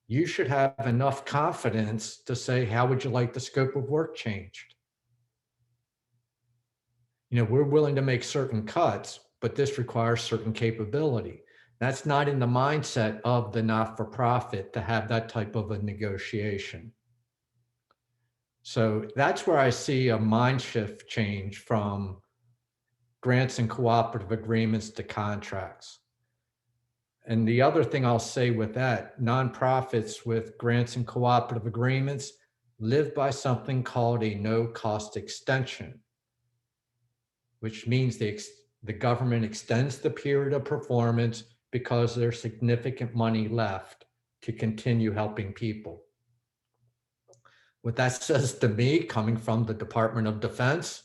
you should have enough confidence to say, how would you like the scope of work changed? You know, we're willing to make certain cuts, but this requires certain capability. That's not in the mindset of the not-for-profit to have that type of a negotiation. So that's where I see a mind shift change from grants and cooperative agreements to contracts. And the other thing I'll say with that, nonprofits with grants and cooperative agreements live by something called a no-cost extension, which means the government extends the period of performance because there's significant money left to continue helping people. What that says to me, coming from the Department of Defense,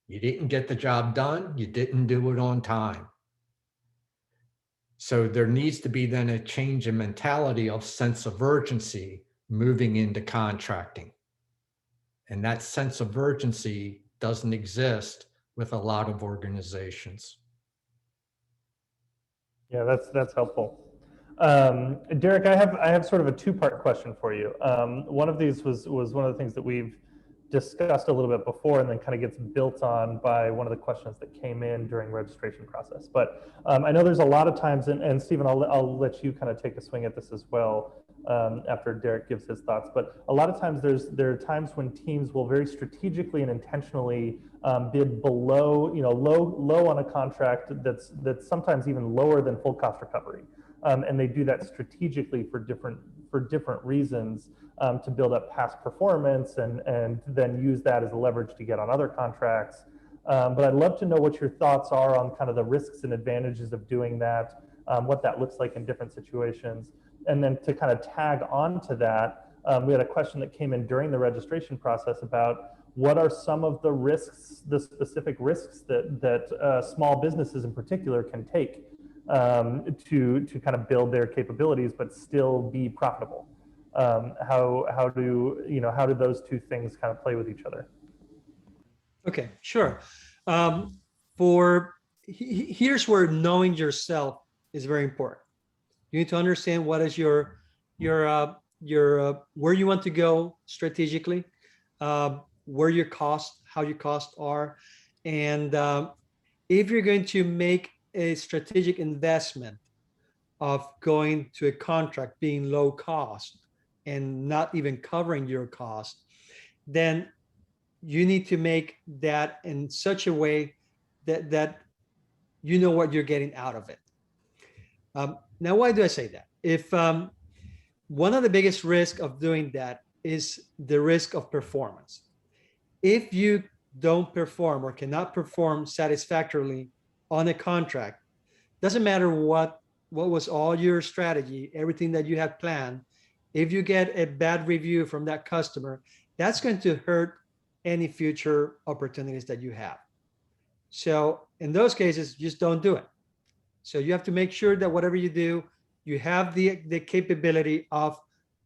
you didn't get the job done, you didn't do it on time. So there needs to be then a change in mentality of sense of urgency moving into contracting. And that sense of urgency doesn't exist with a lot of organizations. Yeah, that's helpful. Derrick, I have sort of a two-part question for you. One of these was one of the things that we've discussed a little bit before, and then kind of gets built on by one of the questions that came in during registration process. But I know there's a lot of times, and Stephen, I'll let you kind of take a swing at this as well after Derrick gives his thoughts. But a lot of times there are times when teams will very strategically and intentionally bid below, low on a contract that's sometimes even lower than full cost recovery. And they do that strategically for different reasons to build up past performance and then use that as a leverage to get on other contracts. But I'd love to know what your thoughts are on kind of the risks and advantages of doing that, what that looks like in different situations. And then to kind of tag on to that, we had a question that came in during the registration process about what are some of the risks, the specific risks that small businesses in particular can take to kind of build their capabilities but still be profitable. How do those two things kind of play with each other? Okay, sure. Here's where knowing yourself is very important. You need to understand what is your where you want to go strategically, where your costs, how your costs are, and if you're going to make a strategic investment of going to a contract being low cost and not even covering your cost, then you need to make that in such a way that you know what you're getting out of it. Now, why do I say that? If one of the biggest risks of doing that is the risk of performance. If you don't perform or cannot perform satisfactorily on a contract, doesn't matter what was all your strategy, everything that you had planned, if you get a bad review from that customer, that's going to hurt any future opportunities that you have. So in those cases, just don't do it. So you have to make sure that whatever you do, you have the capability of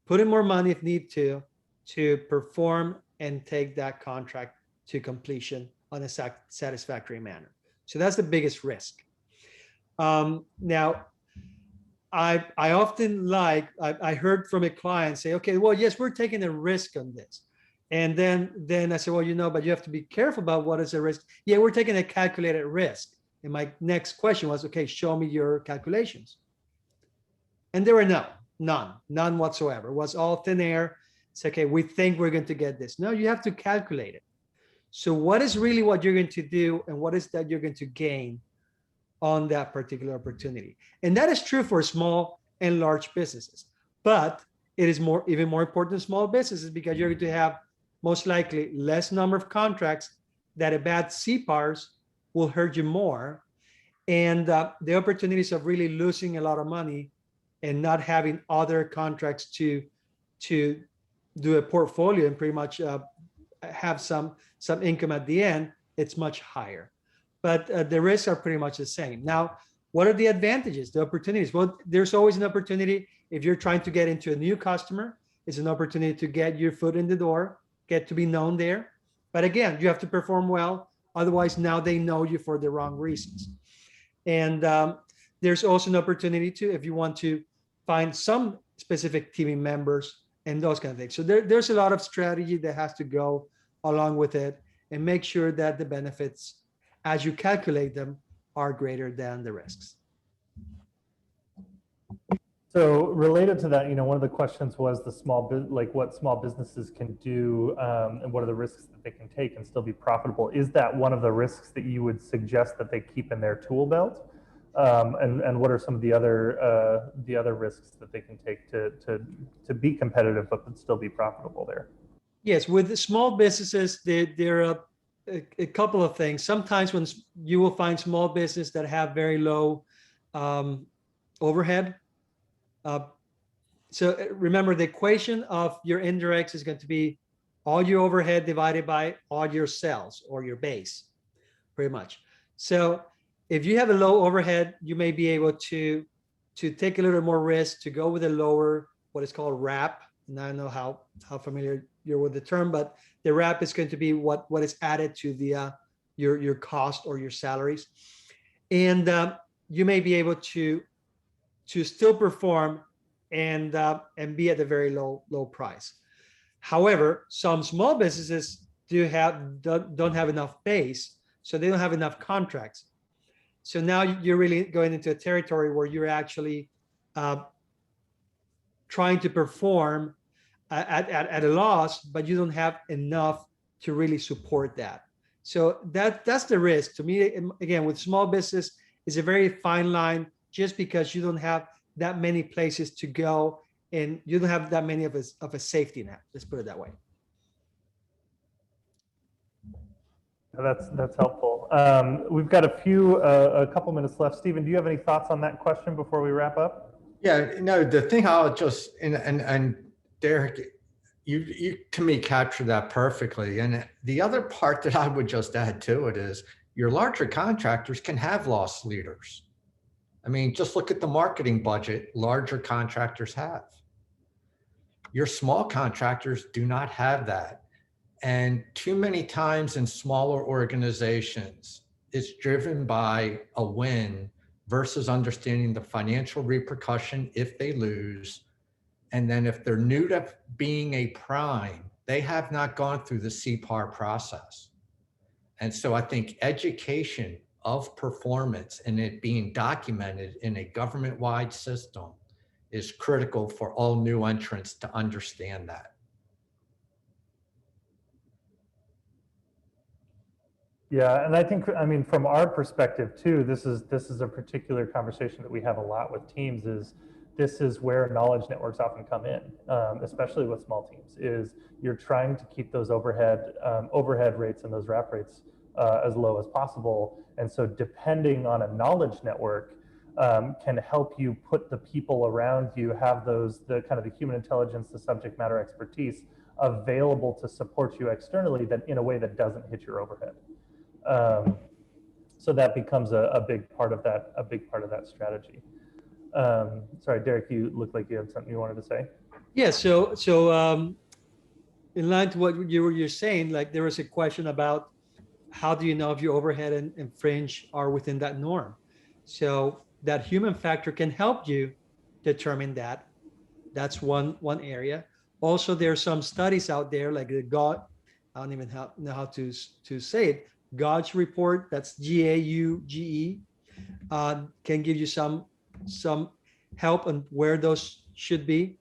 putting more money if need to perform and take that contract to completion on a satisfactory manner. So that's the biggest risk. Now, I often I heard from a client say, okay, well, yes, we're taking a risk on this. And then I said, well, but you have to be careful about what is a risk. Yeah, we're taking a calculated risk. And my next question was, okay, show me your calculations. And there were none whatsoever. It was all thin air. It's okay, we think we're going to get this. No, you have to calculate it. So what is really what you're going to do and what is that you're going to gain on that particular opportunity? And that is true for small and large businesses. But it is even more important in small businesses because you're going to have most likely less number of contracts that a bad CPARs will hurt you more. And the opportunities of really losing a lot of money and not having other contracts to do a portfolio and pretty much have some income at the end, it's much higher. But the risks are pretty much the same. Now, what are the advantages, the opportunities? Well, there's always an opportunity if you're trying to get into a new customer. It's an opportunity to get your foot in the door, get to be known there. But again, you have to perform well. Otherwise, now they know you for the wrong reasons. And there's also an opportunity to, if you want to find some specific team members and those kind of things. So there's a lot of strategy that has to go along with it and make sure that the benefits, as you calculate them, are greater than the risks. So related to that, one of the questions was what small businesses can do and what are the risks that they can take and still be profitable. Is that one of the risks that you would suggest that they keep in their tool belt? And what are some of the other risks that they can take to be competitive but still be profitable there? Yes, with the small businesses, there are a couple of things. Sometimes when you will find small business that have very low overhead. So remember, the equation of your indirects is going to be all your overhead divided by all your sales or your base, pretty much. So if you have a low overhead, you may be able to take a little more risk, to go with a lower, what is called RAP. And I don't know how familiar you're with the term, but the RAP is going to be what is added to the your cost or your salaries. And you may be able to still perform and be at a very low price. However, some small businesses don't have enough base, so they don't have enough contracts. So now you're really going into a territory where you're actually trying to perform at a loss, but you don't have enough to really support that. So that's the risk. To me, again, with small business, is a very fine line, just because you don't have that many places to go and you don't have that many of a safety net. Let's put it that way. That's helpful. We've got a couple minutes left. Stephen, do you have any thoughts on that question before we wrap up? Yeah, no, the thing I'll just, and Derrick, you to me captured that perfectly. And the other part that I would just add to it is your larger contractors can have loss leaders. I mean, just look at the marketing budget larger contractors have. Your small contractors do not have that. And too many times in smaller organizations, it's driven by a win versus understanding the financial repercussion if they lose. And then if they're new to being a prime, they have not gone through the CPAR process. And so I think education of performance and it being documented in a government-wide system is critical for all new entrants to understand that. Yeah, and I think, from our perspective too, this is a particular conversation that we have a lot with teams. This is where knowledge networks often come in, especially with small teams. Is you're trying to keep those overhead rates and those RAP rates as low as possible, and so depending on a knowledge network can help you put the people around you, have the kind of the human intelligence, the subject matter expertise available to support you externally, that in a way that doesn't hit your overhead. So that becomes a big part of that, strategy. Sorry, Derrick, you look like you had something you wanted to say. Yeah, so in line to what you're saying, like there was a question about how do you know if your overhead and fringe are within that norm? So that human factor can help you determine that. That's one area. Also, there are some studies out there like the God, I don't even know how to say it. Gauge report, that's GAUGE, can give you some help on where those should be.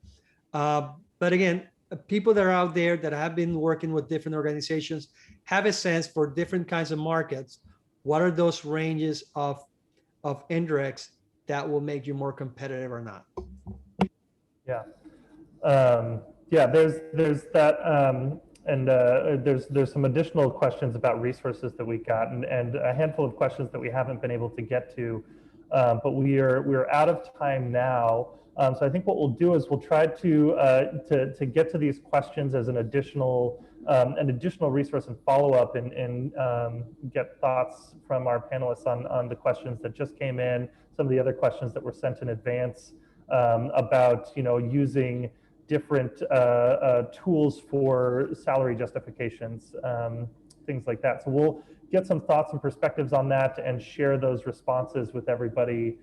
But again, people that are out there that have been working with different organizations have a sense for different kinds of markets. What are those ranges of indirects that will make you more competitive or not? Yeah. Yeah, there's that, and there's some additional questions about resources that we got, and a handful of questions that we haven't been able to get to, but we're out of time now. So I think what we'll do is we'll try to get to these questions as an additional resource and follow up, and get thoughts from our panelists on the questions that just came in, some of the other questions that were sent in advance, about using different tools for salary justifications, things like that. So we'll get some thoughts and perspectives on that and share those responses with everybody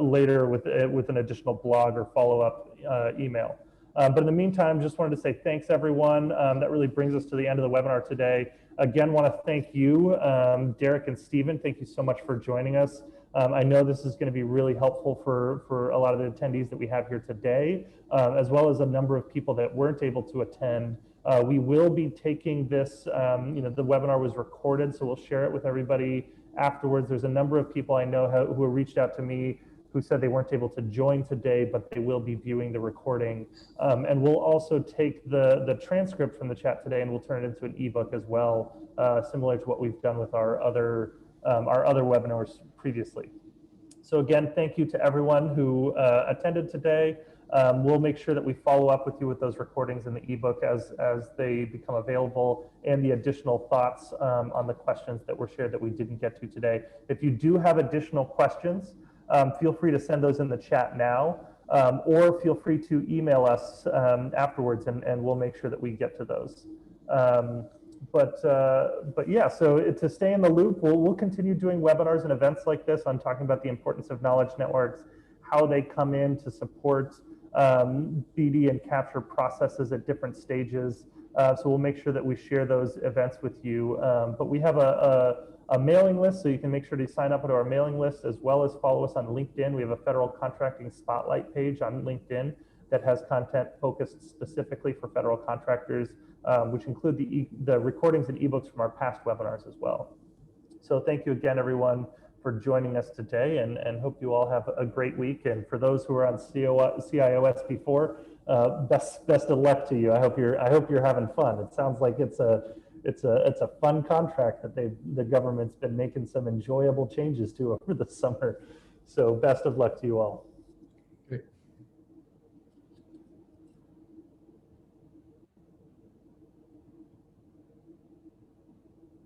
later with an additional blog or follow-up email. But in the meantime, just wanted to say thanks, everyone. That really brings us to the end of the webinar today. Again, want to thank you, Derrick and Stephen. Thank you so much for joining us. I know this is going to be really helpful for a lot of the attendees that we have here today, as well as a number of people that weren't able to attend. We will be taking this, the webinar was recorded, so we'll share it with everybody afterwards. There's a number of people I know who have reached out to me who said they weren't able to join today, but they will be viewing the recording. And we'll also take the transcript from the chat today and we'll turn it into an ebook as well, similar to what we've done with our other webinars previously. So again, thank you to everyone who attended today. We'll make sure that we follow up with you with those recordings in the ebook as they become available, and the additional thoughts on the questions that were shared that we didn't get to today. If you do have additional questions, feel free to send those in the chat now, or feel free to email us afterwards, and we'll make sure that we get to those. But yeah, so to stay in the loop, we'll continue doing webinars and events like this on talking about the importance of knowledge networks, how they come in to support BD and capture processes at different stages. So we'll make sure that we share those events with you. But we have a mailing list, so you can make sure to sign up to our mailing list, as well as follow us on LinkedIn. We have a federal contracting spotlight page on LinkedIn that has content focused specifically for federal contractors, which include the recordings and ebooks from our past webinars as well. So thank you again, everyone, for joining us today, and hope you all have a great week. And for those who are on CIOS before, best of luck to you. I hope you're having fun. It sounds like it's a fun contract that the government's been making some enjoyable changes to over the summer. So best of luck to you all.